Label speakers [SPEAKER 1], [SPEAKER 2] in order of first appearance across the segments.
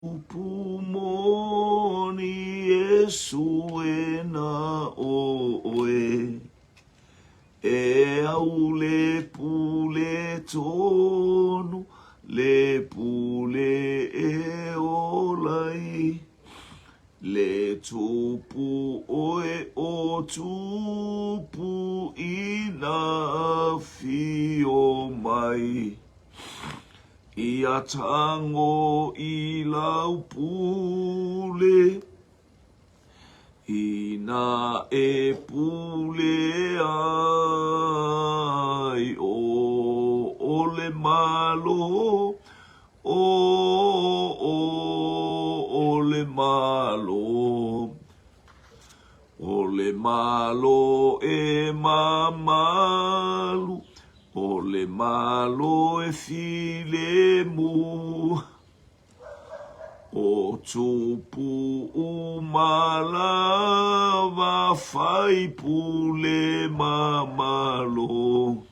[SPEAKER 1] Pumoni Yesu e na oe e au le pule tonu le pule e olai le tupu oe o tupu ina fio mai ia tango i lau pule ina e pule ai o le malo o le malo e mamalu o le malo e filemu o tupu umalava fai pule mamalo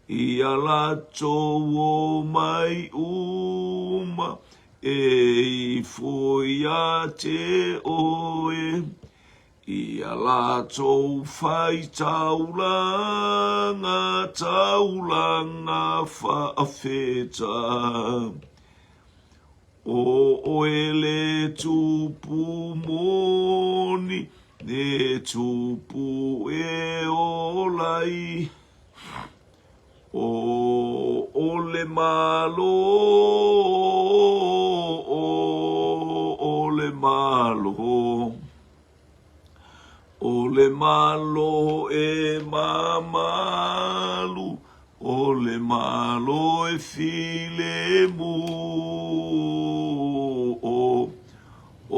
[SPEAKER 1] ia lato o mai uma e foi a te oe ia lato fai taulanga faafeta o ele tupu moni ne tupu e olai o le malo o le malo e mamalu o le malo e filemu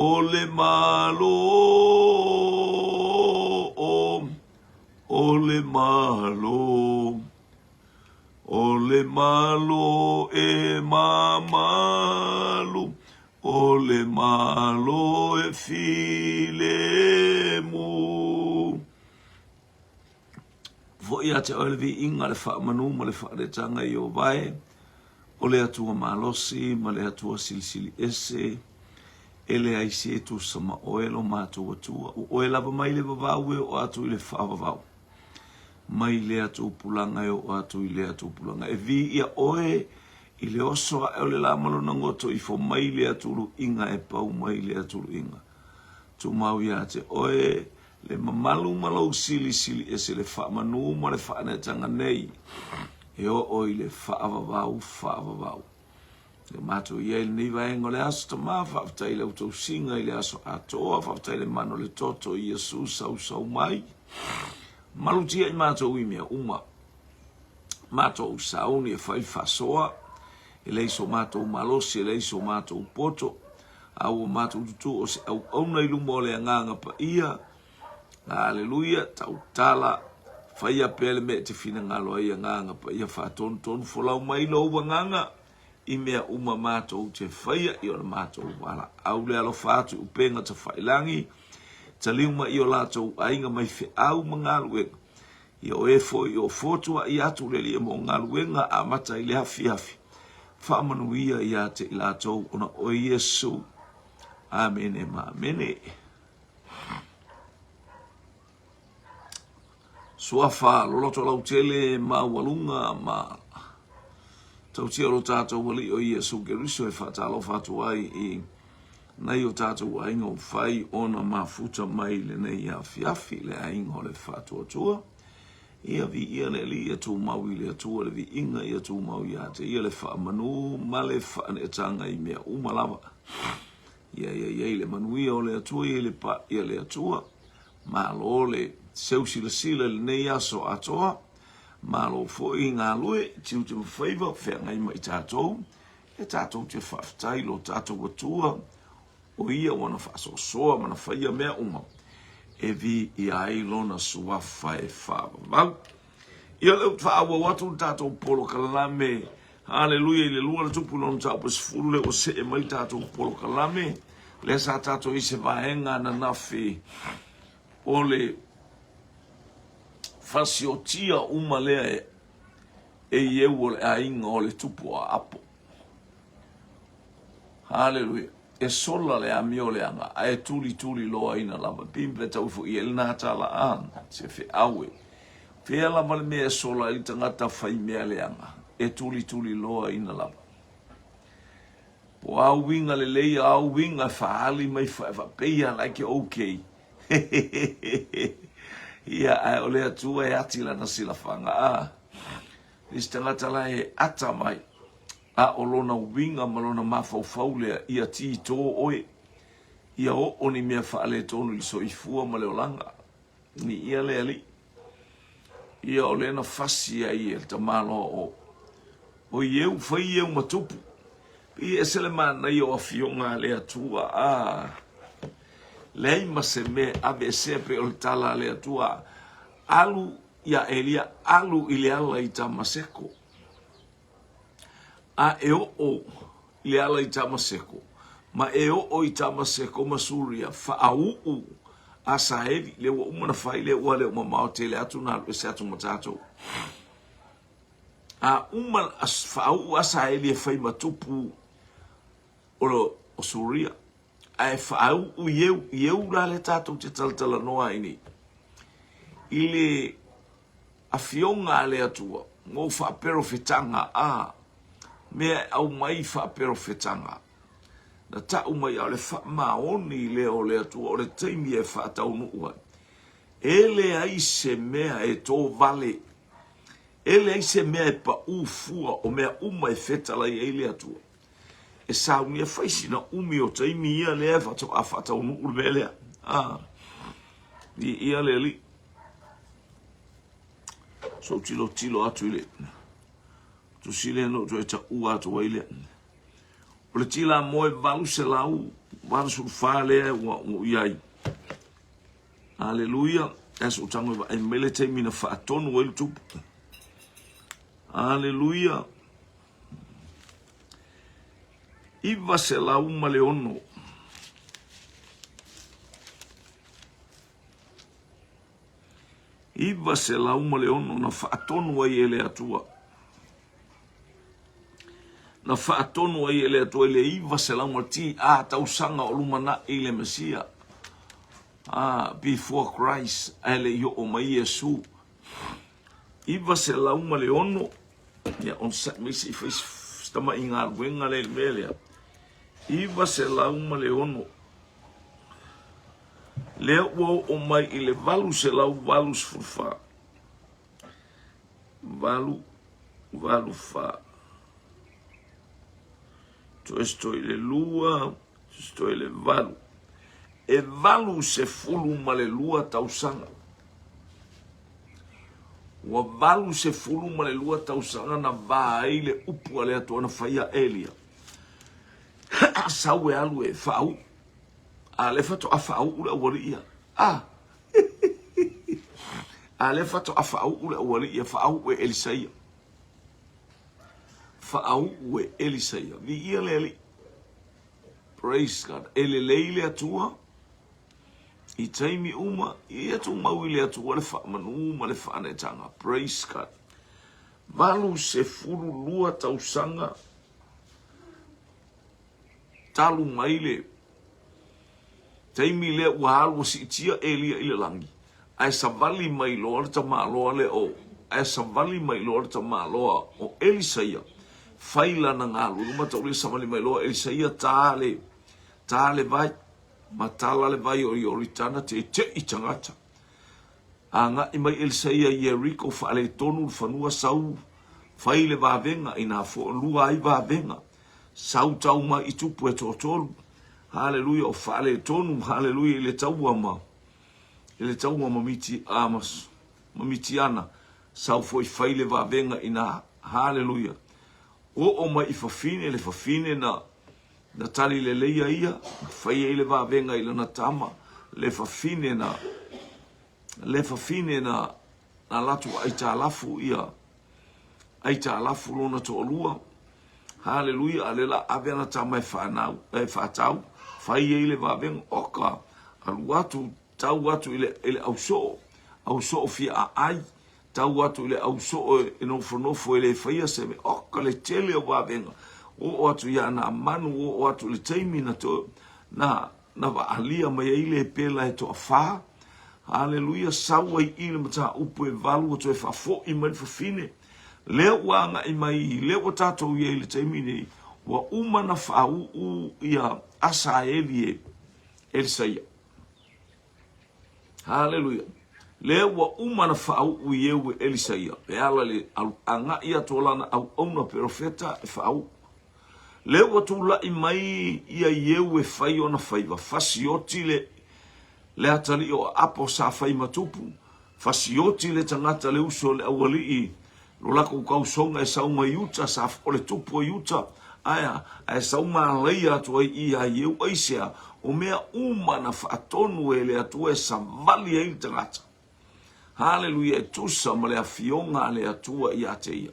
[SPEAKER 1] o le malo e mamalu o le malo e filemu vo ia te ole vi inga le wha manu ma le wha le tanga i o vai o le atua malosi ma le atua silisili ese e le aisi e tu sama oelo mātua atua o e lava mai le vavau e o atu i le wha vavau mai le atu pulanga e o atu i le atu pulanga e vi ia oe i le oso a le la malo na ngoto i fo mai le atulu inga e pau mai le atulu inga. Tu mau ia te oe le mamalu malau sili e se le wha manu ma le wha anetanga nei. E o i le wha avavau. Le mato ia il niva engo le aso ta maa whaftai le utou singa i le aso atoa whaftai le mano le toto i Yesu sau mai. Malutia i mato uimia uma. Mato usauni e whai whasoa. E leiso matou malosi, e leiso matou poto, au o matou tutu o se au auna i lumo le anganga pa ia, aleluia, tau tala, whaia pele me te fina ngalo ai anganga pa ia whaton, folau mai lo uwa nganga, i mea uma matou te whaia i o le matou wala, au le alo whatu upenga ta whailangi, ta liuma i o latou ainga mai fe au mangaluenga, i o efo i o fotua i atu le lia mo ngaluenga a mata i le hafi. Whaamanuia ia te ilatou ona o Yesu. Amene ma amene. Suafa loloto lau tele ma walunga ma tautia lo tātou wali o Yesu Keriso e whatalo whatuai i nei o tātou aingo whai ona mafuta mai le nei a fiafi le aingo le whatuatua. Ia vi ia le li tu mau i le atua le vi inga ia tu mau ia te ia le wha manu ma le wha ane tanga i mea umalava. Ia le manu ia o le atua ia le pa ia le atua. Ma lo le seusila sila le nei aso atoa. Ma lo fo i ngā lue tiu te whaiva whea ngai mai tātou. E tātou te whaftai lo tātou atua. O ia wana wha soa mana whaia mea umau. E vi i ai lona suafa e whaavavau. Ia leu whaawa watu tātou polo kalame. Haleluia i le lua le tupu lona tāpus fulu le o se e mai tātou polo kalame. Le sa tātou i se vaenga na nafi. O le fasiotia uma lea e ieu o le ainga o le tupu a apo. Haleluia. e sola le amio le anga, a e tuli loa ina lava, pimpe tau fu i el nata la an, se fe awe. Fea lava le mea sola i tangata fai mea le anga, e tuli loa ina lava. Po au winga le leia, au winga faali mai fa peia like okay. Ia ai ole atua e atila na sila fanga. Nis tangata la e ata mai. A olona winga malona mafaufau lea ia ti tō oe. Ia o oni mea faale tonu li so ifua ma leo langa. Ni ia lea li. Ia ole na fasi ai e ta malo o ieu fai ieu matupu. I esele mana i o afionga le atua lei ma se me abe sepe o tala le atua alu ya elia alu ile ala i tamaseko a o ile ala i tamaseko ma o i tamaseko masuria fa au asaevi le wa umana fai le wa le uma te le atu na le se atu matato a umana fa au asaevi e fai matupu o suria ai fa'au u ieu la le tatou te talatala noa ini ile afionga le atua ngō whapero whetanga mea au mai whapero whetanga na tau mai au le whamaoni le o le atua o le teimi e whatau nuua ele ai se mea e tō vale ele ai se mea e pa ufua o mea uma e whetala i e le atua e saunia faisi na umi o taimi ia le e whato a whatau nuu lelea. Ia le li. So tilo atu ile. Tu sile no tu e ta ua atu wa ile. O le tila moe valu se lau, valu sulfa le o iai. Aleluia. Esa utango e mele taimi na whaatonu wa ilu tupu. Aleluia. Iva se la uma leono. Iva se la uma leono na whaatonu ai ele atua. Na whaatonu ai ele atua ele iva se la uma ti tausanga o lumana ele Mesia. Before Christ ele yo o mai Yesu. Iva se la uma leono. Ya on sa misi fez stama inga wenga le melia. Iva se la uma leono. Lea ua o mai i le valu se lau valu sfurfa. Valu fa. To esto i le lua, esto i le valu. E valu se fulu ma le lua tausanga. Wa valu se fulu ma le lua tausanga na va ai le upu ale atua na faia Elia. Saue alu e fau. Ale fato a fau ula waria. Ale fato a fau ula waria fau e Elisaia. Fau e Elisaia. Vi ia leli. Praise God. Ele leile atua. I taimi uma. I atu mauile atua le fa manu ma le fa netanga. Praise God. Valu se fulu lua tausanga. Talu maile. Taimi le wahalu si itia Elia ile langi. Ai savali mai loa ta maloa le o. Ai savali mai loa ta maloa o Elisaia. Faila na ngalu. Luma taule savali mai loa Elisaia taale vai. Matala le vai o ioritana te i tangata. Anga i mai Elisaia Jericho faale tonu fanua sau. Faile vavenga ina fo lua ai vavenga. Sau tau ma i tupu e tōtolu. Haleluia o faale tonu. Haleluia ile tau ama. Ile tau ama mamiti ana. Sau foi faile vavenga ina. Haleluia. O ma i fafine le fafine na tali le leia ia. Faia ile vavenga ila na tama. Le fafine na latu aita alafu ia. Aita alafu lona to olua. Haleluia, alela avena tama e whatau, fai ele vaveng oka, alu watu, tau watu ele au so fia a ai, tau watu ele au so e nofo ele fai seme, oka le tele o vavenga, o atu ia na manu o atu le taimi na to na wa alia mai ile pela e to fa. Haleluia, sawa i ile mata upu e valu o to e fa fo i mai fine. Le wanga i mai le o tato ia ile taimi nei wa umana fa u ia Asaeli Elisaia. Haleluia. Le wa umana fa u yewe Elisaia. E ala le anga ia tolana au ona profeta e fa u. Le wa tula i mai ia yewe fai ona faiva fasioti le atali o apo sa fai matupu. Fasioti le tangata le uso le awali i lo lako kausonga e saunga yuta sa ole tupu yuta. Aya, ai sauma leia atu i a ieu aisea o mea umana whaatonu e le atu e savali e tangata. Haleluia, e tusa ma le a fionga le atua i ate ia.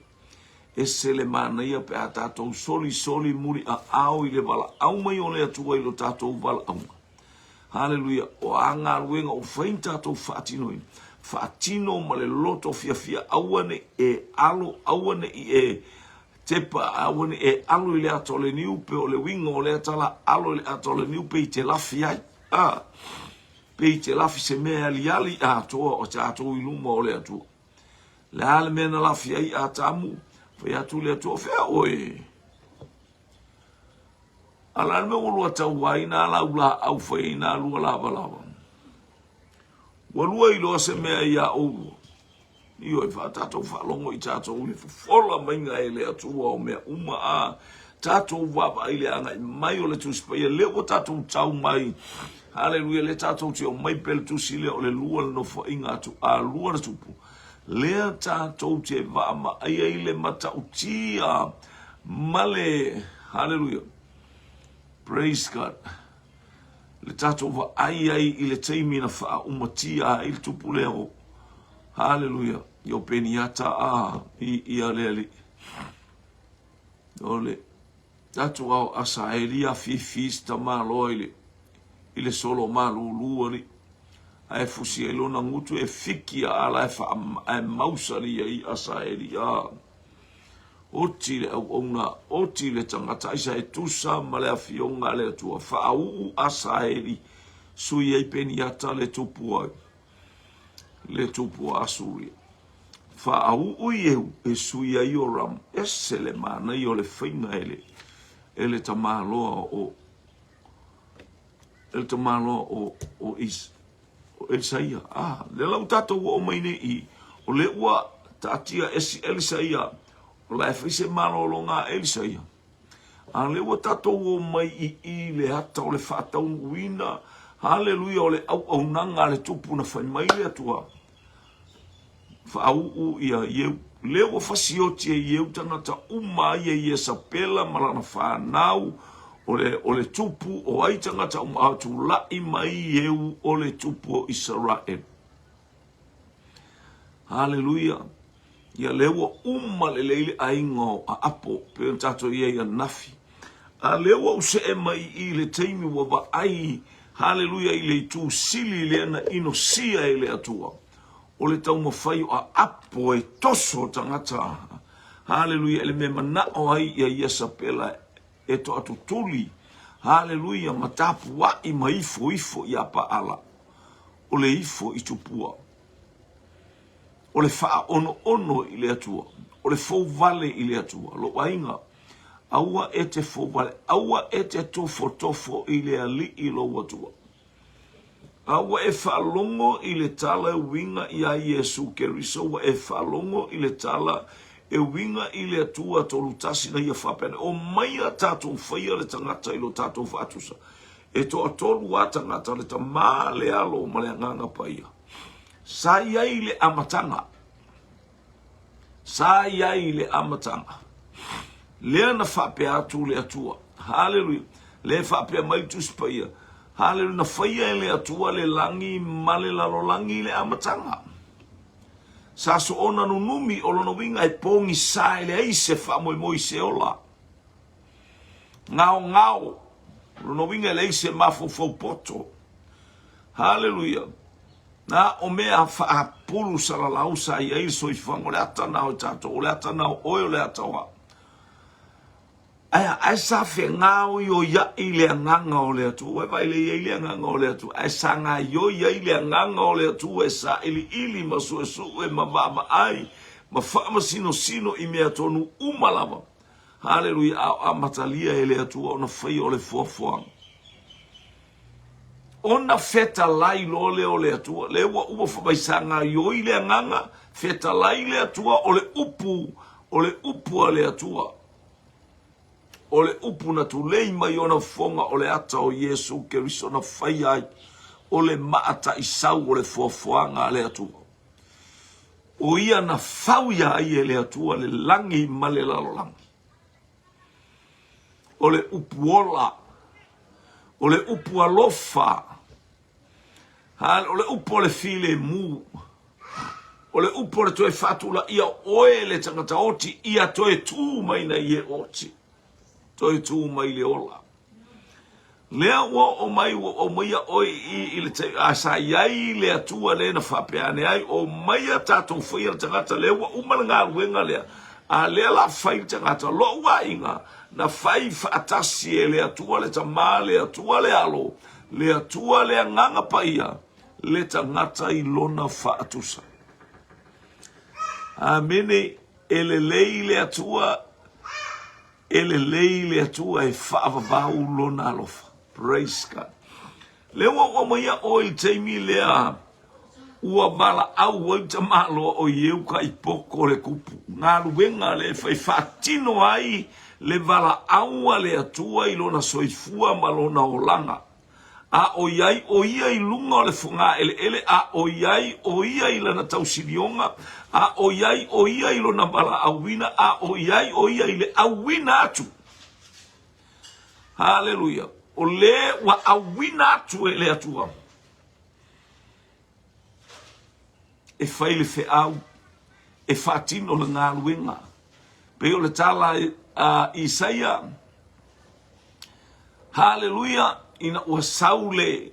[SPEAKER 1] E se le mana ia pe a tatou soli muri a au i le vala au mai o le atua i lo tatou vala aunga. Haleluia, o anga ruenga o fain tatou whaatino i. Whaatino ma le loto fia awane e alo awane i e tepa awane e alo i le atole ni upe o le winga o le atala alo i le atole ni upe i te lafi ai. Pe i te lafi se mea ali atoa o te atou i luma o le atua. Le ale mena lafi ai a tamu. Fai atu le atua fea oe. Ala me ulua tau waina la ula au fai na lua lava. Walua i loa se mea ia oulu. Io e fa tatou whalongo i tatou le fola mainga e le atua o mea uma a tatou wapa i le anga i mai o le tuspaia leo tatou tau mai. Haleluia, le tatou te o mai pele tusile o le lua le nofo inga atu a lua na tupu. Lea tatou te vama ai le mata utia male. Haleluia. Praise God. Le tatou va ai i le teimi na wha umatia i le tupu leo. Haleluia. Yo peniata i aleli. Ole. Tatou au Asaeli a fista malo i le solo malo luari. Ai fusi e lona ngutu e fiki ala e mausari i Asaeli oti le au ona oti le tangata isa e tusa ma le afionga le atua whaau Asaeli sui e peniata le tupu asuri whaau ieu e sui ai o ram ese le mana i o le whainga ele tamaloa o Elisaia. Le lau tatou o maine i o le ua tatia Elisaia o la e whaise malolo ngā Elisaia. Le ua tatou o mai i le hata o le whaatau uina. Haleluia o le au nanga le tupu na whai mai le atua. Whaau ia ieu. Le ua whasioti e ieu tangata uma ia sa pela malana whanau. O le tupu o ai tangata atu lai mai eu o le tupu o Israel. Haleluia. Ia lewa le leile aingo a apo pe tato ia nafi. A lewa use e mai i le teimi wa va ai. Haleluia i le tu sili le na inosia i le atua. O le tau mawhai a apo e toso tangata. Haleluia ele me mana o ai ia sapela e to atu tuli. Haleluia, matapu wa i maifo i apa ala. O le ifo i tupua. O le faa ono i le atua. O le fau vale i le atua. Lo wainga. Aua e te fau vale. Aua e te tofo i le ali i lo watua. Aua e faa longo i le tala winga i a Yesu Keriso. Aua e faa longo i le tala e winga i le atua tolu tasi na ia whapene. O maia tātou whaia le tangata i lo tātou whatusa. E to atolu a tangata le ta maa le alo ma le nganga paia. Sa iai le amatanga. Sa iai le amatanga. Lea na whape atu le atua. Hallelujah. Le whape mai tuspaia. Hallelujah. Na whaia le atua le langi male lalo langi le amatanga. Sa so ona no numi o lona winga e pongi sa ele ai se fa moi se ola. Ngao. Lona winga ele se mafo fo poto. Hallelujah. Na o mea fa pulu sala lausa i ai so i fango le atana o tato o le atana o le atawa. ai sa fe ngau yo ya ile nganga o le atu e vai le ile nganga o le atu ai sa nga yo ya ile nganga o le atu e sa ili masu e mama ai ma fa sino I mea tonu umalama. Hallelujah, a matalia ele atu ona fai o le fofoanga. Ona feta lai lo le atu le wa upo fabaisanga yo ile nganga feta lai le atu o le upu le atu. O le upu na tu lei mai ona fonga o le ata o Yesu Keriso na fai ai o le maata isau o le fofoanga le atu. O ia na fauia ai le atua le langi ma le lalolangi. O le upuola, o le upu alofa, o le upu le file mu, o le upu le toe fatula ia oe le tangata oti ia toe tū mai na ie oti, toe tū mai le ola. Lea wa o mai o maia oi I le te asa iai le atua le na whapeane ai o maia tātou whaia tangata le wa umana ngā ruenga lea a lea la whai tangata lo wa inga na whai whaatasi le atua le tamā le atua le alo le atua le nganga paia le tangata I lona whaatusa. Amene ele lei le atua e whaavavau lona alofa. Praise God. Lewa o maia o I teimi lea ua mala au wai ta malo o ieu ka I poko le kupu. Ngā ruenga le whai whaatino ai le vala aua le atua I lona soifua ma lona olanga. A o ia I lunga o le funga ele a o ia I lana tausilionga. A o ia I lona mala auwina. A o ia I le auwina atu. Hallelujah. O le wa awina atu le atua. E whai le wheau, e whaatino le ngā ruenga. Pe o le tala Isaia. Hallelujah. Ina ua saule.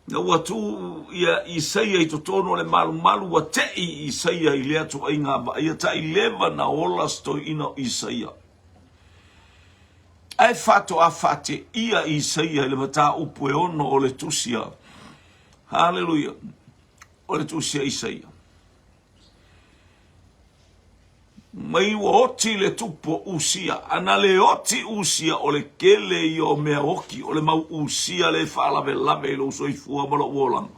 [SPEAKER 1] Na ua tu ia Isaia I totono le malu wa tei Isaia I le atu ai ngā ba. Ia ta I leva na ola sto ina Isaia. Ai fato a fate ia Isaia le mata upu e ono o le tusia. Hallelujah. O le tusia Isaia. Mai wa oti le tupo usia. Ana le oti usia o le kele I o mea oki. O le mau usia le whaalawe lame lo soifua mala uolanga.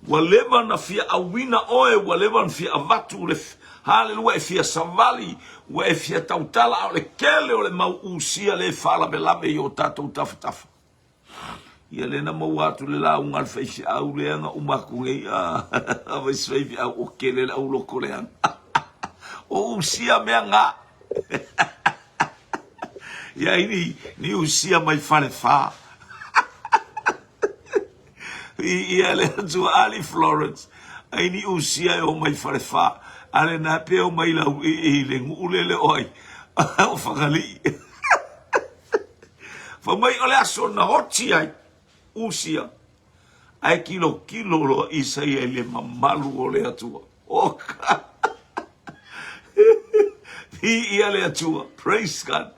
[SPEAKER 1] Wa leva na fia awina oe. Wa leva na fia avatu le Hallelujah, e fia savali, wa e fia tautala o le kele o le mau usia le whala me lame I o tātou tafatafa. Ia le na mau atu le la unga le whaifi au le anga umaku ngei, a vai swaifi au o kele le au loko le anga. O usia mea ngā. Ia ni usia mai whare wha. Ia le atu Ali Florence, ai ni usia o mai whare wha. Ale na peo mai lau le ngulele oi. O whagali. Fa mai ole aso na hoti ai. Usia. Ai kilo lo Isaia le mamalu o le atua. Oka. Ia le atua. Praise God.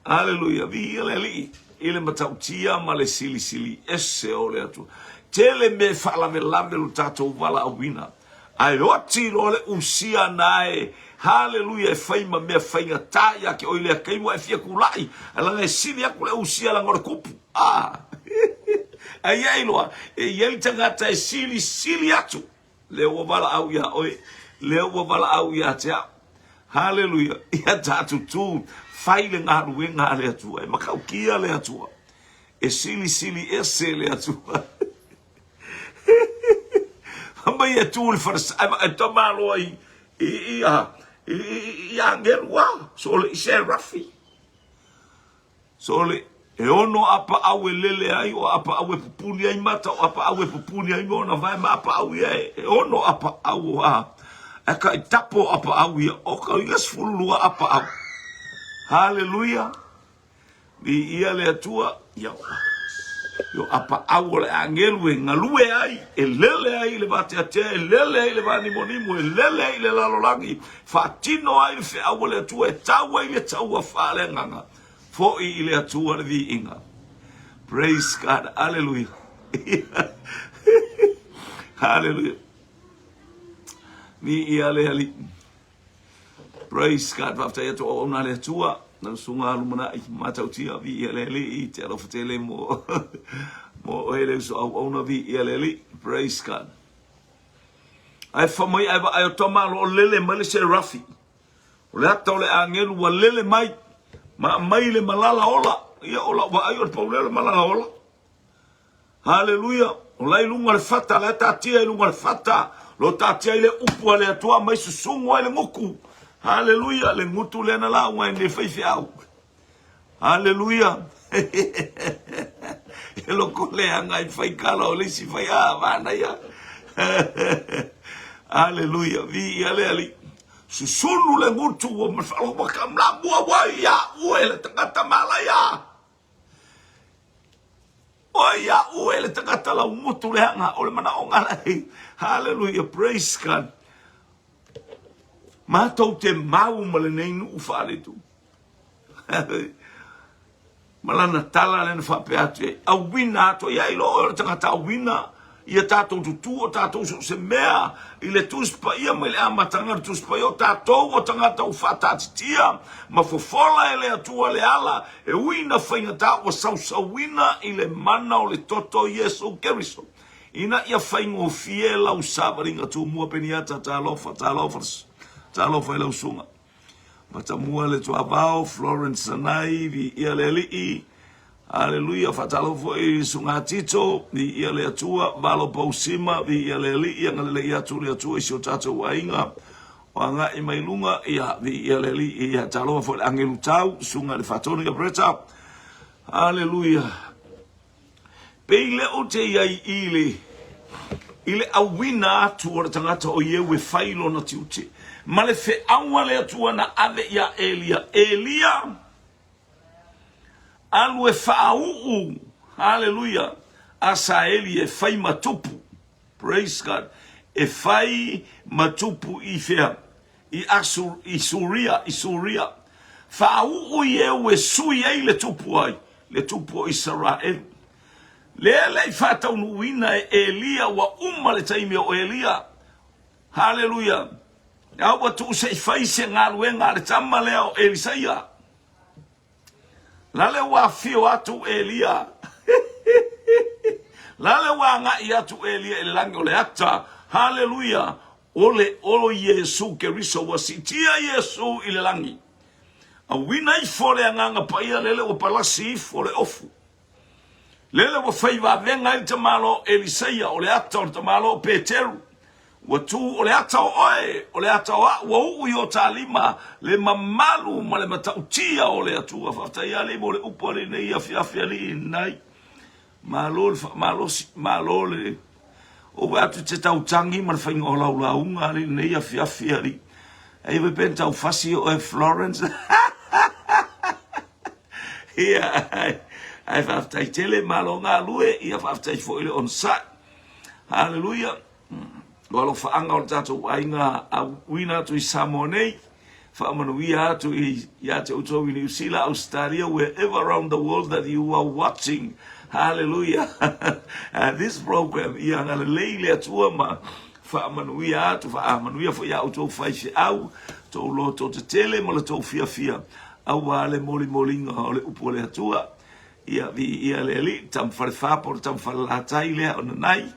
[SPEAKER 1] Hallelujah. Ia le li. Ile matautia ma le sili. Ese o le atua. Tele me fala me lamelu tatou wala awina. Ai oti lo le usia nae. Hallelujah. E faima mea fainga taia ke oile a keimua e fia kulai. Ala ngai sili aku le usia la ngore kupu. Ai ailoa. E yei tangata e sili atu. Leo wala au ya oi. Leo wala au ya tea. Hallelujah. Ia tatu tu. Faile ngā ruenga le atua. E makaukia le atua. E sili ese le atua. Mai e tūli wharasa, e tamalo ai, I angerua, so le I se rafi. So le, e ono apa au e lele ai, o apa au e pupuni ai mata, o apa au e pupuni ai mona vai, ma apa au e ono apa au e ka I tapo apa au ia, o ka ingas fulua apa au. Hallelujah. Ni ia le atua, ia Yo apa au le angelu e ngalue ai, e lele ai le bate ate, e lele ai le vani monimu, e lele ai le lalolangi, fatino ai le fe au le atua, e tau ai le tau a whale nganga, fo i le atua le vi inga. Praise God, hallelujah. Hallelujah. Ni ia le ali. Praise God, waftai atua o una le atua, na sunga alumana i matautia vi ia le ali, i te alofutele mo, mo ele so au ona vi ia le ali. Praise God. Ai whamai ai o toma lo lele male se rafi. O le hata o le angelu wa lele mai, ma mai le malala ola, ia ola wa ai o le paulele malala ola. Hallelujah. O lai lunga le fata, le tatia lunga le fata, lo tatia ile upua le atua mai susungu ai le ngoku. Hallelujah. Le ngutu le na la ua ne fai au. Hallelujah. E lo kole anga i fai kala o le si fai vana ia. Hallelujah. Vi ia le ali. Susunu le ngutu o mafalo makamla mua waia ue le tangata malaya. Oia ue le tangata la umutu le hanga o le mana o ngalai. Hallelujah. Praise God. Mātou te mau male nei nu ufale tu. Malana tala le na whape atu e. A wina ato ia ilo o le tangata a wina. Ia tātou tutu o tātou se mea. I le tuspa ia mai le amatanga le tuspa ia o tātou o tangata u whatatitia. Ma fofola e le atua le ala. E wina whaingata o sausa wina i le mana o le toto Yesu Keriso. Ina ia whaingo fie lau savaringa tu mua peniata tālofa. Talo fai lau sunga. Mata mua le tua vao, Florence Sanai, vi ia le alii. Hallelujah, fatalo foi sunga tito, vi ia le atua, valo pausima, vi ia le alii, ngale le ia tu le atua, isio tato wainga. Wanga i mailunga, ia vi ia le alii, ia talo foi angelu tau, sunga le fatoni ka breta. Hallelujah. Peile o te iai ile awina atu o tangata o ye we failo na tiuti. Male fe awa le atua na ave ia Elia. Elia alu e fa'au. Hallelujah. Asa Elia e fai matupu. Praise God. E fai matupu i fea. I Suria. Fa'au ye we sui ei le tupu ai. Le tupu o Israel. Lele fata unuina e Elia wa le taimi o Elia. Hallelujah. Awa tu se faise ngalu ngale tama leo Elisaia. Lale wa fio atu Elia. Lale wa ngai atu Elia elango le ata. Hallelujah. Olo Yesu Keriso wasitia Yesu ilelangi. Awina ifole nganga paia lele o palasi fole ofu. Lele wa faiva venga il tamalo Elisaia o le ata o tamalo Peteru. Watu o le ata o le ata wa uyo talima le mamalu ma le matautia o le atua whaftaia le mo le upore nei afiafia li nai. Malole o watu te tautangi ma le whainga o laulaunga li nei afiafia li. Ewe penta u fasi o e Florence. Ia ai whaftai tele malo ngā lue ia whaftai fo ile on sa. Hallelujah. Walo whaanga o tātou ainga a wina tu I Samoa nei. Whaamanuia atu I te utou I New Zealand, Australia, wherever around the world that you are watching. Hallelujah. This program, ia ngale leile atua ma whaamanuia atu, whaamanuia fo ia utou whaife au, tau loto te tele, mo le tau fia. Au wale molinga o le upo le atua. Ia le li, tam whare whapor, tam whare latai lea o nanai.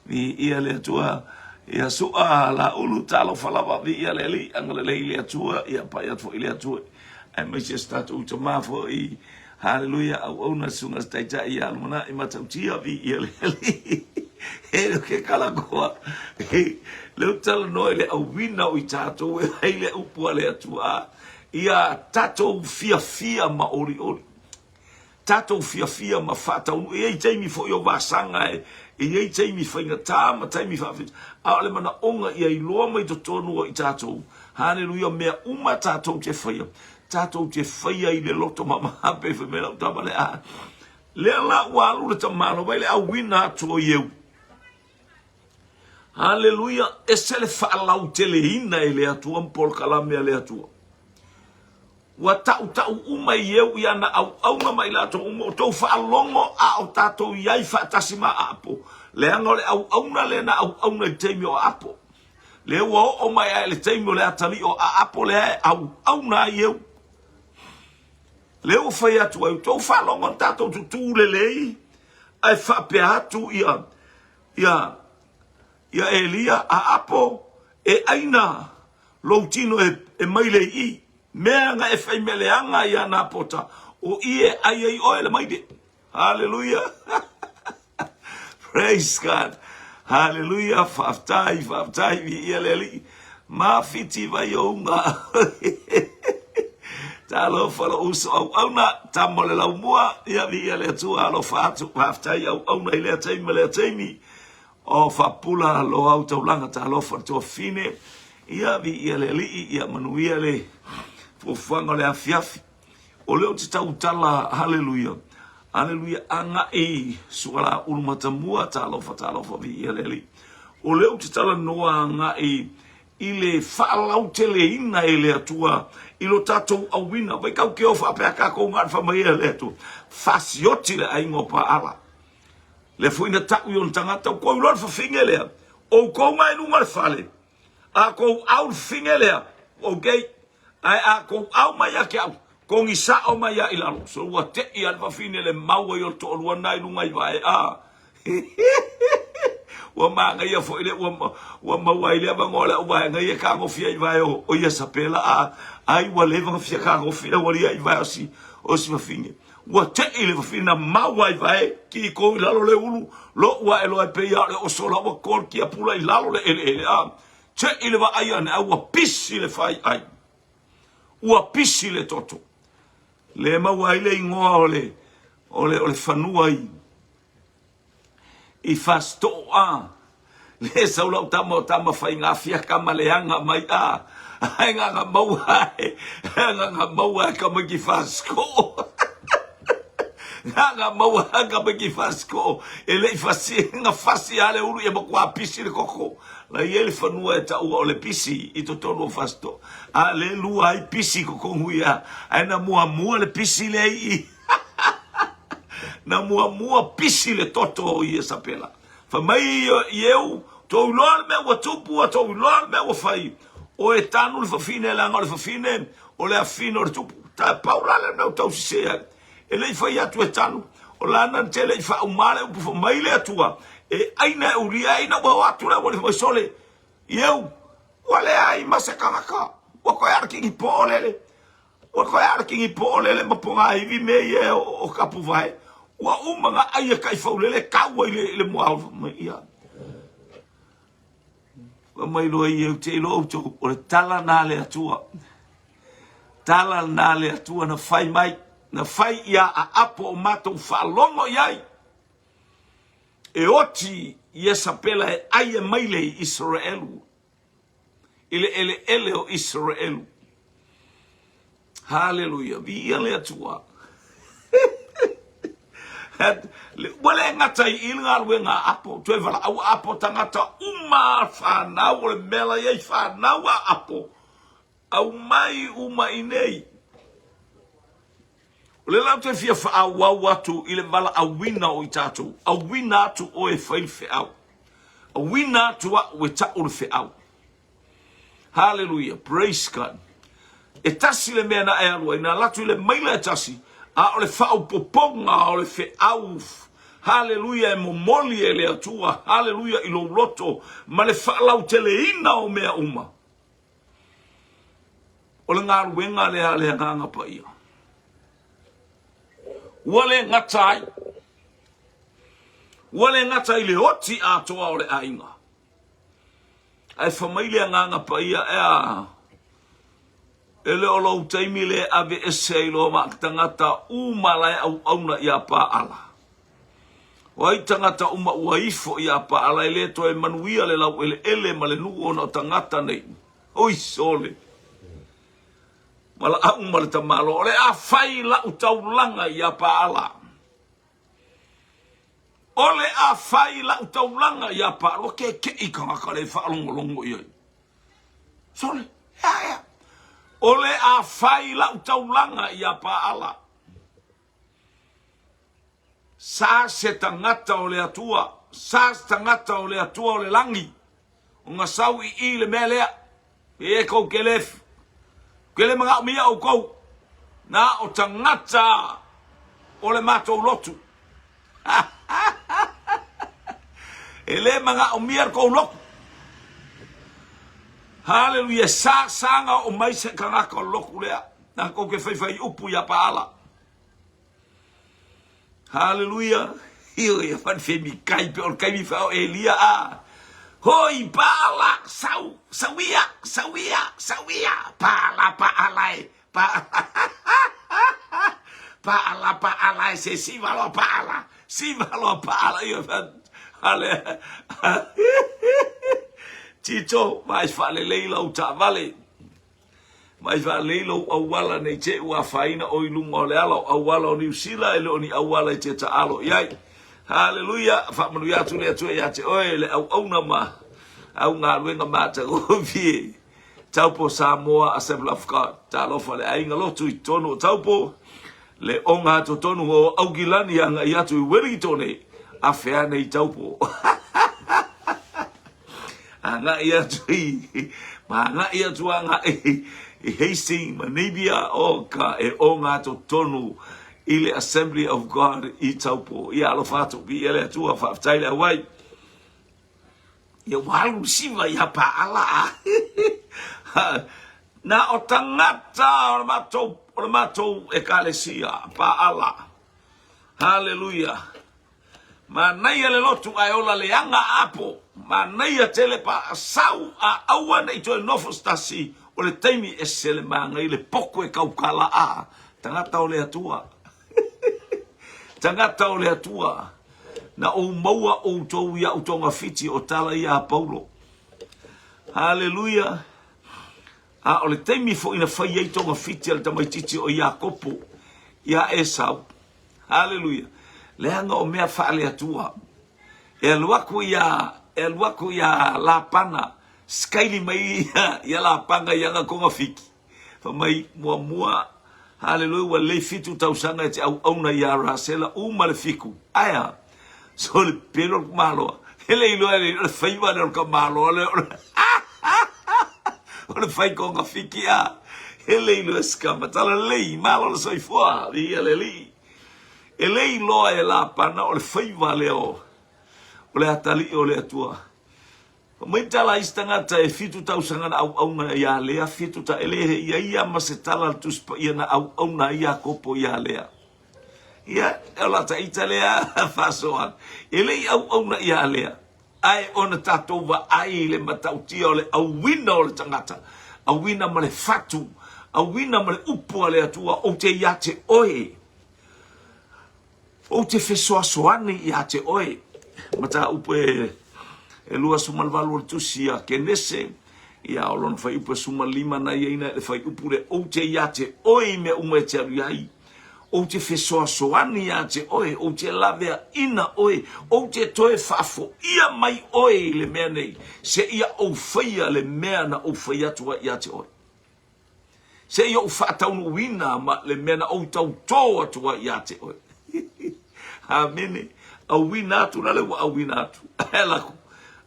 [SPEAKER 1] Ia le atua. Ia sua la ulu talo falawa vi ia leli angale leile atua ia pai atu ile atua ai mai se statu to mafo I hallelujah au ona sunga staita ia almana I matautia vi ia leli e ke kala koa le talo no ile au wina o tato e ile upu ale atua ia tato fia ma ori tato fia ma fata e taimi fo yo vasanga e taimi fainga tama taimi fa ale mana onga ia I loa mai to tonu I tatou. Hallelujah. Mea uma tatou te whaia. Tatou te whaia I le loto mama hape whamela o tamale a. Le la walu le tamalo vai le awina to yeu. Hallelujah. Esele fa'alau tele ina ele atua mpol kalame ele atua. Wa tau uma yeu yana au nga mai la to umo to fa'alongo a o tato yai fa'tasima apo. Le angole au na le na au na teimi o apo. Le o mai le teimi o le atali o apo le au na yeu. Le o fai atu au tau whalonga tātou tutu le lei, ai whape atu ia Elia a apo, e aina loutino e maile i, mea nga e whai meleanga ia nā pota, o ie ai oe le maide. Hallelujah. Praise God. Hallelujah. Whaftai vi ia le li. Ma fiti vai o unga. Talo falo uso au na tamole la mua ia via le tua lo fatu haftai au na ile taimi o fapula lo auto langa talo fatu fine ia via le li ia manuia le fofanga le afiafi o le uti tala hallelujah anga e suala ulmata mua talo fa via le li o le uti tala noa anga e ile fa'alau tele ina ele atua ilo tatou awina vai kau ke ofa pe ka ko ngar fa mai ele tu fasioti le aingo pa ala le fuina ta yon tangata ko lo fa fingele o ko mai nu mal fale a ko au fingele o gay ai a ko au mai ke au ko ngisa o mai ila so wa te i alfa finele mau yo to lo nai nu mai vai a wa manga ia fo ile wa mawai le bangola wa nga ia ka ngo fia vai o ia sapela ai wa le va fia ka ngo fia wa ia vai si o si va finge wa te ile va fina mawai vai ki ko lalo le ulu lo wa elo ai pe ia o sola wa kor ki apula i lalo le ele te ile va ai ana wa pisi le fai ai wa pisi le toto le mawai le ngoa ole fanua I fasto le saula tama fai nga fia kamaleanga mai nga maua kama ki fasko nga maua kama ki fasko ele fasi nga fasi ale ulu e bakwa pisi le koko la ele fanua ta o le pisi I to tono fasto ale lu ai pisi koko huia ana mua le pisi le I na mua pisi le toto I esa pela. Fa mai eu to lor me wa tupu to lor me wa fai. O e tanu le fine la ngol fine o le afino le tupu. Ta paula le no to se. E le fai atu e tanu. O la nan tele fa umale u fa mai le atua. E aina uri aina wa atu la wa sole. Eu wale ai masakamaka. Wa ko arki ki polele. Wa ko arki ki polele ma ponga I vi me ye o kapu vai. Wa umanga ai kai faulele kawa le moa ia wa mai lo ia te lo to o tala na le atua na fai mai na fai ia a apo o mato fa longo iai e oti ia sapela e ai mai le Israelu ele o Israelu hallelujah vi le atua wale ngata I ilnga wenga apo tuevala au apo tangata uma fana wale mela ye fana wa apo au mai uma inei le la te fia fa wa watu ile vala awina o itatu awina tu o e fail fe au awina tu wa weta o fe au hallelujah praise God etasi le mena e alwa ina latu ile maila etasi a ole fa'u poponga ole fe au hallelujah e momoli ele atua hallelujah ilo roto ma le fa'alau teleina o mea uma ole ngā ruenga le nganga pa ia wale ngatai le oti atoa ole ainga ai familia nganga pa ia ele o lau taimile ave eseilo ma tangata umala au na ia pa ala. Wai tangata uma uaifo ia pa ala ele to e manuia le lau ele ma le nuo na tangata nei. Oi sole. Mala au mala tamalo ole a fai la utaulanga ia pa ala. Ole a fai la utaulanga ia pa lo ke i kanga kale fa longo ia. Sole. Ya. Ole a fai la utaulanga ia pa ala. Sa se tangata ole atua. Sa se tangata ole atua ole langi. Unga sau i le melea. E kou kelef. Kele mga umia o kou. Na o tangata ole matou lotu. Ele mga umia kou loku. Haleluya. Sanga o maise kangaka o loku lea. Na kou ke fai upu ya paala. Haleluya. Iyo ya fan femi kai pe or kai mi fa Elia a. Hoi paala sawia paala paala se sivalo paala yo fan ale Tito mais fale leila o tavale mais va leilo au wala nei te ua faina o ilunga o le ala au wala o New Zealand ele oni au wala te ta alo yai. Haleluya, fa manu ya tu le tu ya te oe le au na ma au nga luenga mata o vie. Taupo Samoa Assembly of God ta lo fa le ainga lo tu tono taupo le onga to tonu o au gilani anga ya tu Wellington a fea nei taupo. Anga ia tu ma nga ia tu anga Hastings manibia o ka e onga to tonu ile Assembly of God I taupo ia lo fatu bi ele tu fa taile wai ia walu siva ia pa ala na o tangata o matou ekalesia pa ala. Haleluya. Manai le lotu ai ola le anga apo manai tele pa sau a awana I to nofo stasi o le taimi e sele manga I le poko e kaukala a tangata o le atua. Tangata o le atua na o maua o tou ia o tonga fiti o tala ia Paulo. Haleluya. A o le taimi fo ina fai ei tonga fiti al tamaititi o Iakopo ia Esau. Haleluya. Le anga o mea faale atua. E luaku ia la pana skaili mai ia la panga ia nga konga fiki. Fa mai mua haleluya wa le fitu tausanga te au na ia rasela uma le fiku. Aya. So le pelo malo. Ele ilo le faiva le ka malo le. O fai konga fiki a. Ele ilo skama tala le malo le soi foa ia le li. Ele ilo e la pana o le faiva le o. O le atali o le atua. Mai tala istangata e fitu tausanga na au na ia lea fitu ta ele ia masetala tuspa ia na au na ia kopo ia lea. Ia ela ta italea fasoan. Ele au na ia lea. Ai ona tatova ai le matautia o le au wina o le tangata. Au wina ma le fatu. Au wina ma le upu le atua o te iate oe. O te fesoasoani iate oe. Mata upu e lua sumalvalu le tusia kenese ia o lon fai upu sumalima na ina le fai upu le o te iate oe me ume te ariai o te fesoasoani iate oe o te lavea ina oe o te toe fafo ia mai oe le mea nei se ia o faia le mea na o faia tua iate oe se ia o whaataunu wina ma le mea na o tau toa tua iate oe amene au wina atu na le wa au wina atu elaku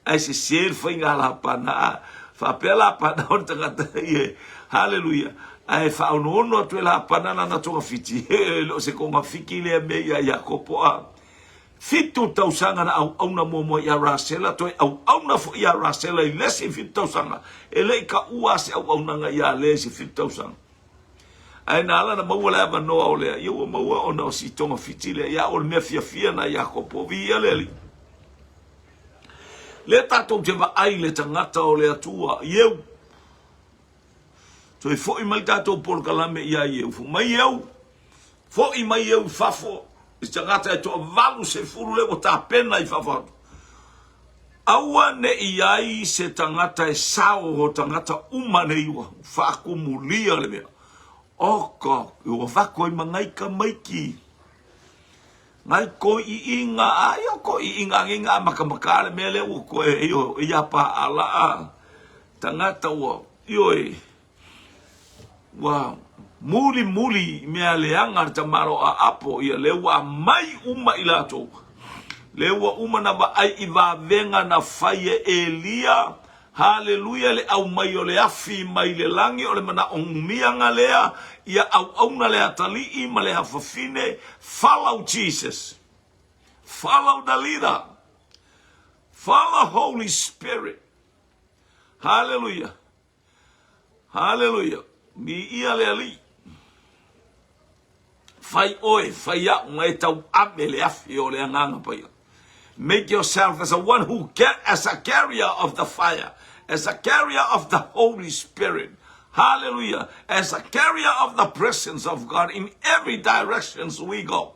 [SPEAKER 1] ai se ser foi ngala pana fa pela pana on tangata ie haleluya ai fa ono tu la pana na to fiti lo se ko mafiki le me ya Jakopo a fitu tausanga na au na momo ya rasela to au na fo ya rasela i lesi fitu tausanga ele ka ua se au na ya lesi fitu tausanga ai na ala na mawala ba no ole yo mawa ona si tonga fiti le ya ol me fia na Jakopo vi ele le tatou te va ai le tangata o le atua ieu. So fo I mai tatou por kalame ia ieu. Fo mai ieu. Fo I mai ieu fafo. I tangata e to valu se furu le o ta pena I fafo. Aua ne iai se tangata e sao o tangata umane iwa. Whaku mulia le mea. Oka, iwa whako I mangai ka maiki. ngai ko I inga ayo ko I inga makamakale mele u ko yo ia pa ala tangata wa yo wa muli mea leanga tamaro a apo ia lewa mai uma ilato lewa uma na ba ai iwa venga na faye Elia haleluya le au mai o le afi mai le langi o le mana ongumia ngalea ia au na le atali I ma le hafafine follow Jesus, follow the leader, follow Holy Spirit. Hallelujah, hallelujah. Mi ia le ali fai oe fai a mai tau abele afi o le anganga pa ia. Make yourself as a one who as a carrier of the fire, as a carrier of the Holy Spirit. Hallelujah. As a carrier of the presence of God in every directions we go.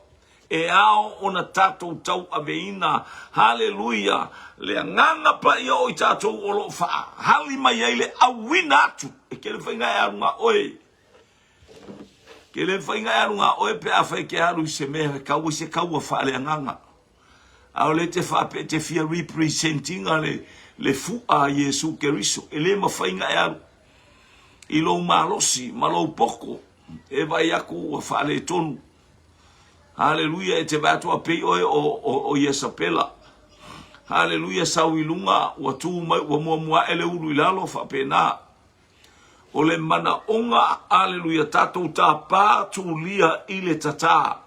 [SPEAKER 1] E ao ona tatou tau aveina. Hallelujah. Le nganga pa ia o I tatou olo fa. Hali mai ai le awina atu. E ke le whainga e arunga oe. Ke le whainga e arunga oe pe a whai ke aru se mehe kau se kau a wha le nganga. Ao le te whape te fia representing le fua Yesu Keriso. E le ma whainga e aru. I lo malosi, malo poko, e vai aku a whale tonu. Hallelujah, e te vatu a pei oe o Iesapela. Hallelujah, sau ilunga, wa tu mai, wa mua ele uru ilalo whapena. O le mana onga, hallelujah, tatou ta pā tu lia I le tata.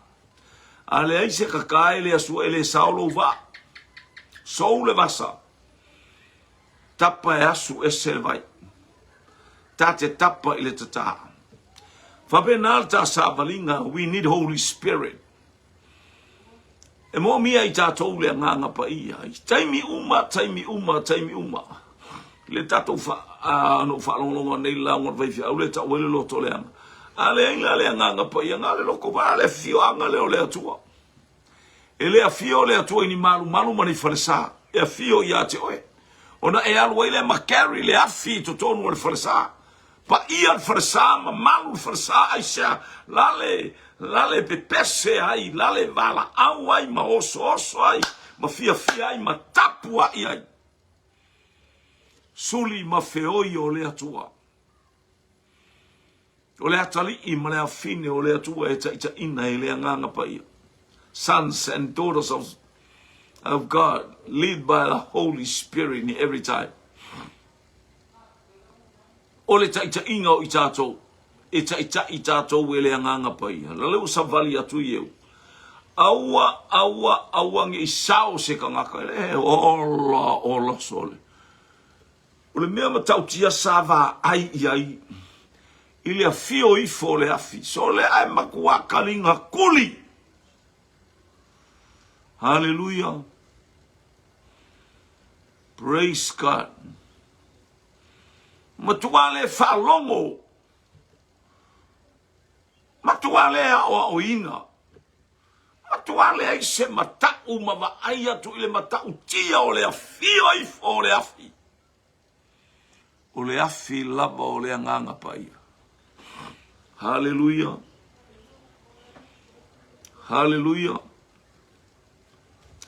[SPEAKER 1] Ale aise kakae le asu ele saulo va. Sou le vasa. Tapa e asu e se vai. Tate tapa I le tata. Whapenal ta savalinga, we need Holy Spirit. E mo mia I tātou le nganga pa ia. Taimi uma. Le tātou no whalongonga nei launga vaifia, au le tau ele loto le anga. Ale inga le nganga pa ia, ngale loko va le fio anga leo le atua. E le fio le atua ini malu mani falesa. E fio ia te oe. Ona e alwa ile makari le afi to tonu le falesa. Pa ia farsa ma malu farsa aisha lale pepese ai lale vala au ai ma oso ai ma fia ai ma tapu ai suli ma feoi o le atua o le atali I ma le afine o le atua e ta ina e le nganga pa ia. Sons and daughters of God, led by the Holy Spirit in every time. O le taita inga o I tātou. E taita I tātou e le anganga pai. La leo sa vali atu ieu. Aua nge I sao se ka ngaka. Ola sole. O le mea matautia sa va ai iai. I le afio ifo le afi. So le ai makua kalinga kuli. Hallelujah. Praise God. Matuale falongo. Matuale o ina. Matuale ai se matau ma ai atu ile matau tia o le afio ai o le afi. O le afi lava o le anganga pai. Hallelujah. Hallelujah.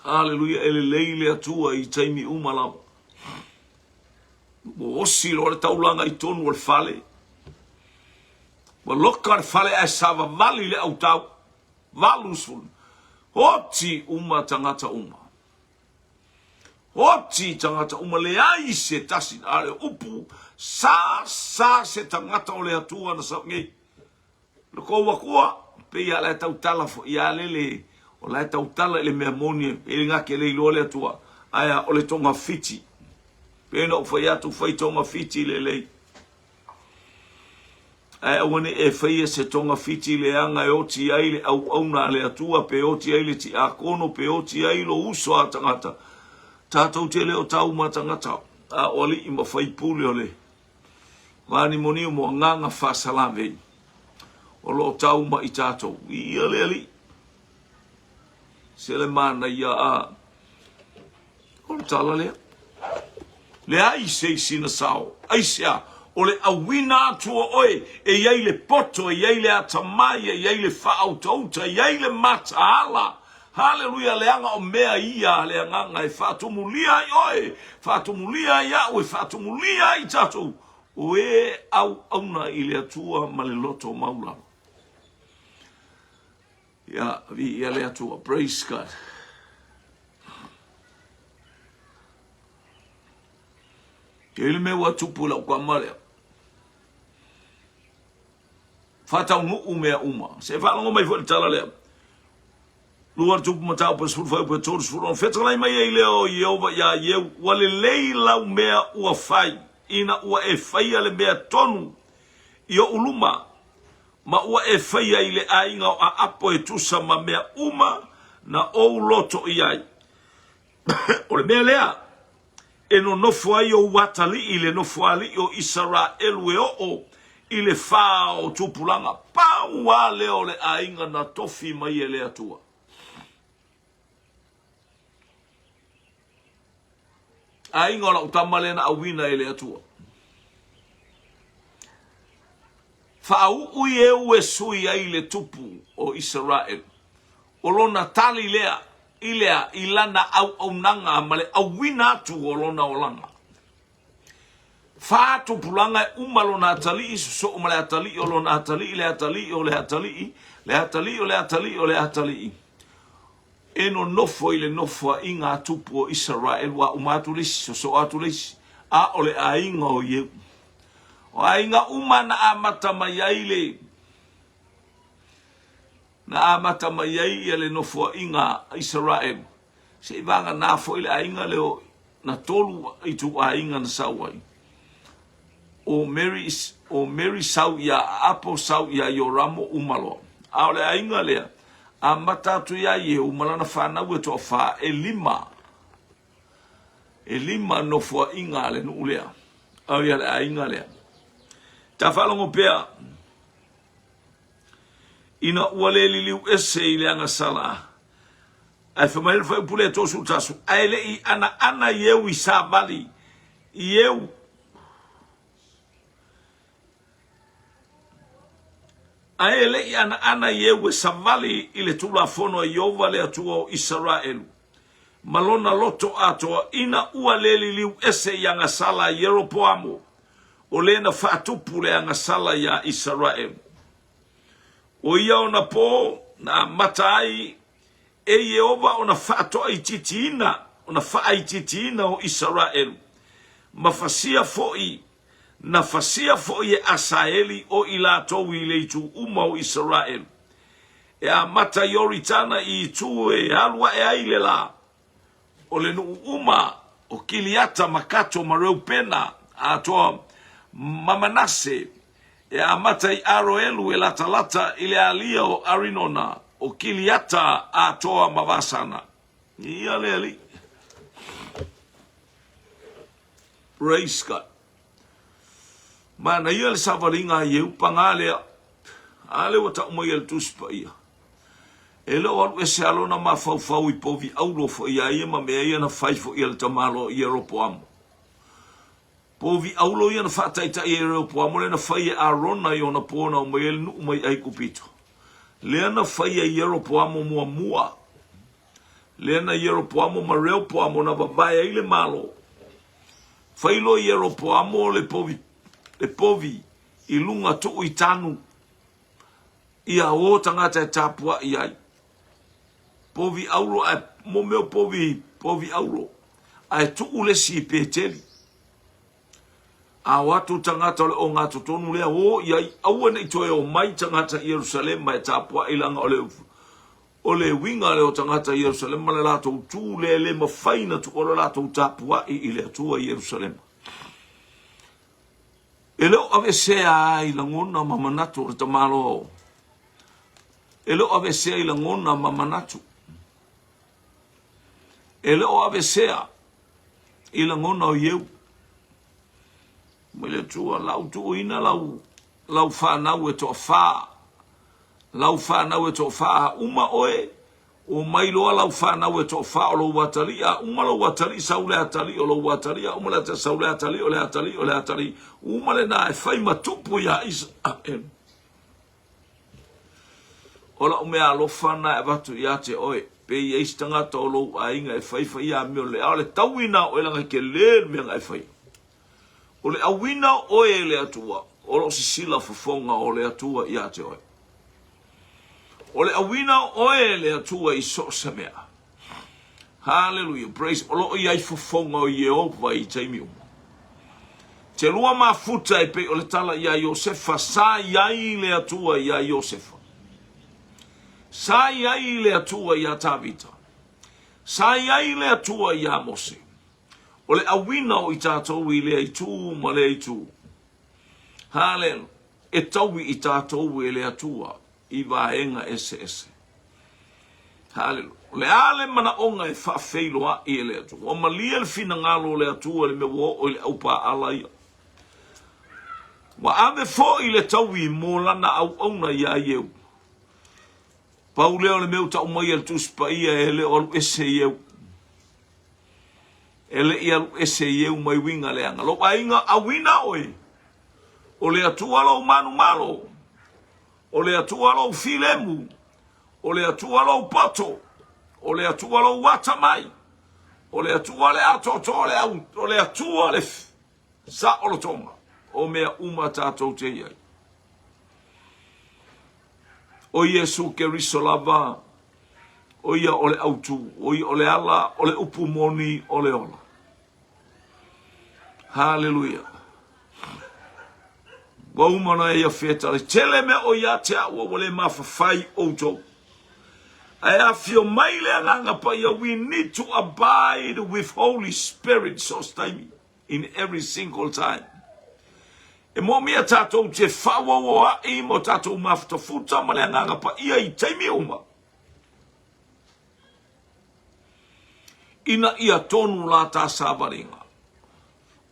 [SPEAKER 1] Hallelujah. Ele leile atua I taimi umalava. O osi lo le taulanga I tonu o le fale. Wa loka le fale ai sava vali le au tau. Valusul. Hoti uma tangata uma. Hoti tangata uma le ai se tasi ale upu. Sa se tangata o le atua na sa ngei. Loko wakua. Pe ia le tau tala fo. Ia lele. O le tau tala le mea moni. E ngake le ilo le atua. Aya o le tonga fiti. Pena o fai atu fai tonga fiti le lei. Ai awane e fai se tonga fiti le anga e oti ai le au auna le atua pe oti ai le ti akono pe oti ai lo uso a tangata. Tātou te leo tau ma tangata. A oli I ma fai pule o le. Mani moni o mo nganga whasalame. O lo tau ma I tātou. Ia le ali. Se le mana ia a. O le tala lea. Le ai se sina sao. Ai sea. O le awina atua oe. E iai le poto. E iai le atamai. E iai le whaauta. E iai le mata ala. Haleluya, leanga o mea ia, leanga ngai whaatumulia i oe, whaatumulia ia oe, whaatumulia i tatou. O e au auna i le atua ma le loto maula. Ia, vi ia le atua, praise God. Ke ili me wa tupu lau kwa malea. Whatau nuu mea uma. Se whanongo mai fwere tala lea. Luar tupu matau pa suru whau pa tōru suru. Whetalai mai ei leo i ova ia ieu. Wale lei lau mea ua whai. Ina ua e whaia le mea tonu. Io uluma. Ma ua e whaia i le ainga o a apo e tusa ma mea uma. Na ou loto i ai. O le mea lea. E no nofo ai o watali i le nofo ali o Israelu e o i le wha o tupulanga. Pau wa leo le ainga na tofi mai e le atua. Ainga o la utamale na awina e le atua. Whaau ui e sui ai le tupu o Israel. O lona tali lea. Ilea ilana au nanga male awina atu olona olanga. Fatu pulanga umalona atali isu so umale atali olona atali le atali ole atali le atali ole atali ole atali. Eno nofo ile nofo inga atupu Israel wa umatulisi so atulisi a ole ainga o ye. O ainga umana amata mayaile. Na amata mai ai ele no fo inga Israel. Se vanga na fo ile ainga leo na tolu i tu ainga na sawai. O Mary sau ya apo sau ya yoramo umalo. A ole ainga lea. Amata tu ya ye umala na whana ue to wha elima. Elima no fo inga le no ulea. Au ya le ainga lea. Ta whalongo pea. Ina uale liliu ese i leanga sala. Ai whamail whai pule tosu tasu. Ai le i ana ieu i sa bali. Ieu. Ai le i ana ieu i sa bali i le tula fono i ova le atua o Israelu. Malona loto atoa ina uale liliu ese i anga sala i Yeropoamo. O le na whaatupu le anga sala ya Israelu. O ia ona po na matai e Yehova ona whaato i titina, ona wha i titina o Israel. Mafasia foi, na fasia foi e Asaeli o ila tou i leitu uma o Israel. E a mata yoritana i tu e alwa e aile la. O le nu uma o Kiliata makato mareu pena a toa Mamanase. E a matai Aroelu e lata ile alia o Arinona o Kiliata a toa mavasana. Ia leali. Praise God. Mana ia le savaringa ieu pangalea. Ale wata umai el tuspa ia. E leo alu e se alona ma fau i povi aulo fo ia ia ma mea ia na faifo ia le tamalo i Yeropoamo. Povi aulo ia na whaataita i Yeropoamo le na whai e Arona i ona pōna o mai el nu mai ai kupito. Lea na whai e Yeropoamo mua. Lea na Yeropoamo ma Reopoamo na babaya i le malo. Whailo i Yeropoamo le povi i lunga tu i tanu. Ia o tangata e tāpua i ai. Povi aulo ai momeo povi aulo. Ai tu ulesi i pēteli. A watu tangata le o ngā totonu lea o iai awane i toe o mai tangata i Jerusalem mai tāpua ilanga o le winga le o tangata i Jerusalem ma le lātou tū le mawhaina tu o le lātou tāpua i le atua i Jerusalem. E leo ave sea ai langona mamanatu o tamalo. E leo ave sea i langona mamanatu. E leo ave sea i langona o ieu. Mele tua lau tu ina lau whanau e toa whaa. Lau whanau e toa whaa uma oe. O mailoa lau whanau e toa whaa o lo watari. A uma lo watari saule atari o lo watari. A uma le te saule atari o le atari o le atari. Uma le na e whai matupu ya Israel. Ola umea alofa na e watu i ate oe. pe ia istanga tolo ainga e fai a me le ale tawina o langa ke le me ngai fai o le awina o le atua o lo sila fofonga o le atua ia te oi o le awina o le atua I so samea hallelujah praise o lo ia fofonga o Jehova I taimi te lua mafuta e pe o le tala ia Iosefa sa iai le atua ia Iosefa sa iai le atua ia Tabita sa iai le atua ia Mose o le awina o I tātou I le aitu ma le aitu hallelujah e taui I tātou e le atua I vaenga ese hallelujah le ale mana onga e whaafeiloa I le atua o malia le fina ngalo le atua le me wo o le aupa ala ia wa ave fo I le taui mo lana au na ia ieu Pauleo le meu ta umai al tuspa ia ele o ese ieu ele ia ese ieu mai winga le anga lo ainga awina oi o le atua lo manu malo o le atua lo filemu o le atua lo pato o le atua lo watamai o le atua le atoto le au o le atua le sa o lo tonga o mea uma tatou te iai o Yesu ke risolava o ia o le autu o ia o le ala o le upumoni o le ola hallelujah wa umana ia feta le tele me o ia te o le mafafai o to I feel mai le anga pa ia we need to abide with Holy Spirit so time in every single time e mo mea tātou te whawawa I mo tātou mafta futa ma le anga pa ia I taimi uma ina ia tonu la tā sāwaringa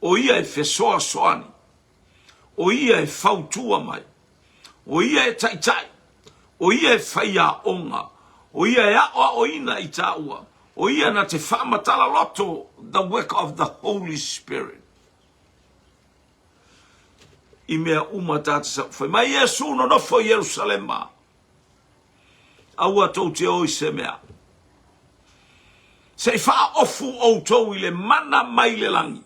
[SPEAKER 1] o ia e fesoa soani o ia e fautua mai o ia e taitai o ia e whaia onga o ia e aoa o ina I tāua o ia na te whaamatala loto the work of the Holy Spirit I mea uma tāta sa whai mai Yesu no nofo Jerusalema aua tau te oi se mea se wha ofu o tau I le mana mai le langi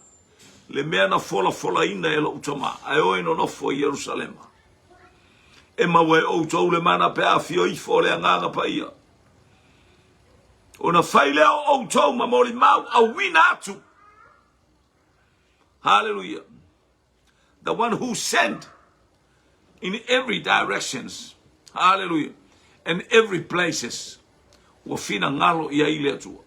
[SPEAKER 1] le mea na fola ina e lo utama ai oi no nofo Jerusalema e mawe o tau le mana pe a fio I fo le anganga pa ia o na whai leo o tau ma mori mau a wina atu hallelujah the one who sent in every directions hallelujah and every places wa fina ngalo ia ile atua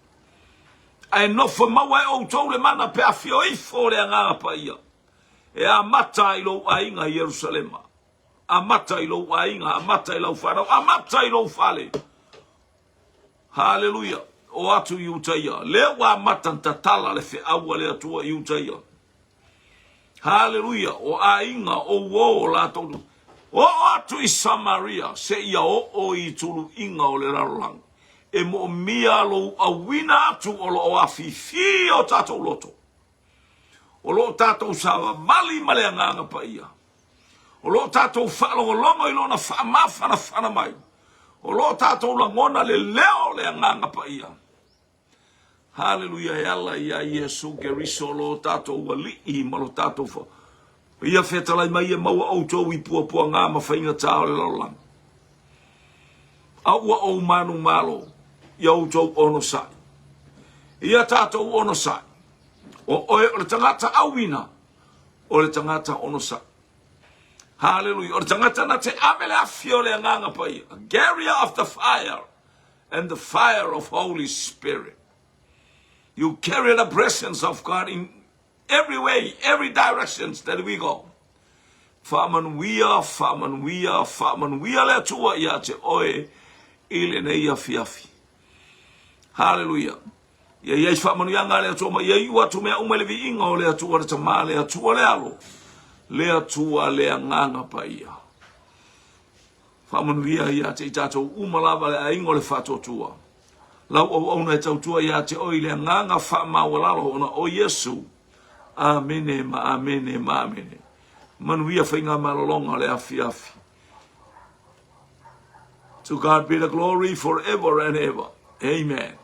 [SPEAKER 1] ai no fo mawe o tau le mana pe a fio I fo le anganga pa ia e a mata ilo ainga Jerusalema a mata ilo ainga a mata ilo farao a mata ilo fale hallelujah o atu iutaia le wa mata tatala le fe awa le atua iutaia hallelujah o ainga o wo la todo o atu I Samaria se ia o I tulu inga o le rarolang e mo mia lo a wina atu o lo afifi o tato loto o lo tato sawa mali male nganga pa ia o lo tato falo longo I lona fa mafana fana mai o lo tato la ngona le leo le nganga pa ia hallelujah yalla ya Yesu ke risolo tato wali I malo tato fo ia fetala mai e maua auto I puapua ngā mawhainga tāo le laulang aua o manu malo ia auto ono sai ia tato ono sai o le tangata awina o le tangata ono sai hallelujah o le tangata na te amele afio le nganga pa ia a carrier of the fire and the fire of Holy Spirit. You carry the presence of God in every way, every directions that we go. Famanuia le tua ia te oe ile ne ia fiafi. Hallelujah. Ia ia famanuia nga le atua ma ia iwa tu mea umelevi inga o le atua le tama le atua le alo. Le atua le anganga pa ia. Famanuia ia te itato umalava le aingo le fato tua. Lau o ona tau tua ia te oi le nganga fa mawalalo ona o Yesu. Amene ma amene ma amene. Manuia whainga malolonga le afi. To God be the glory forever and ever. Amen.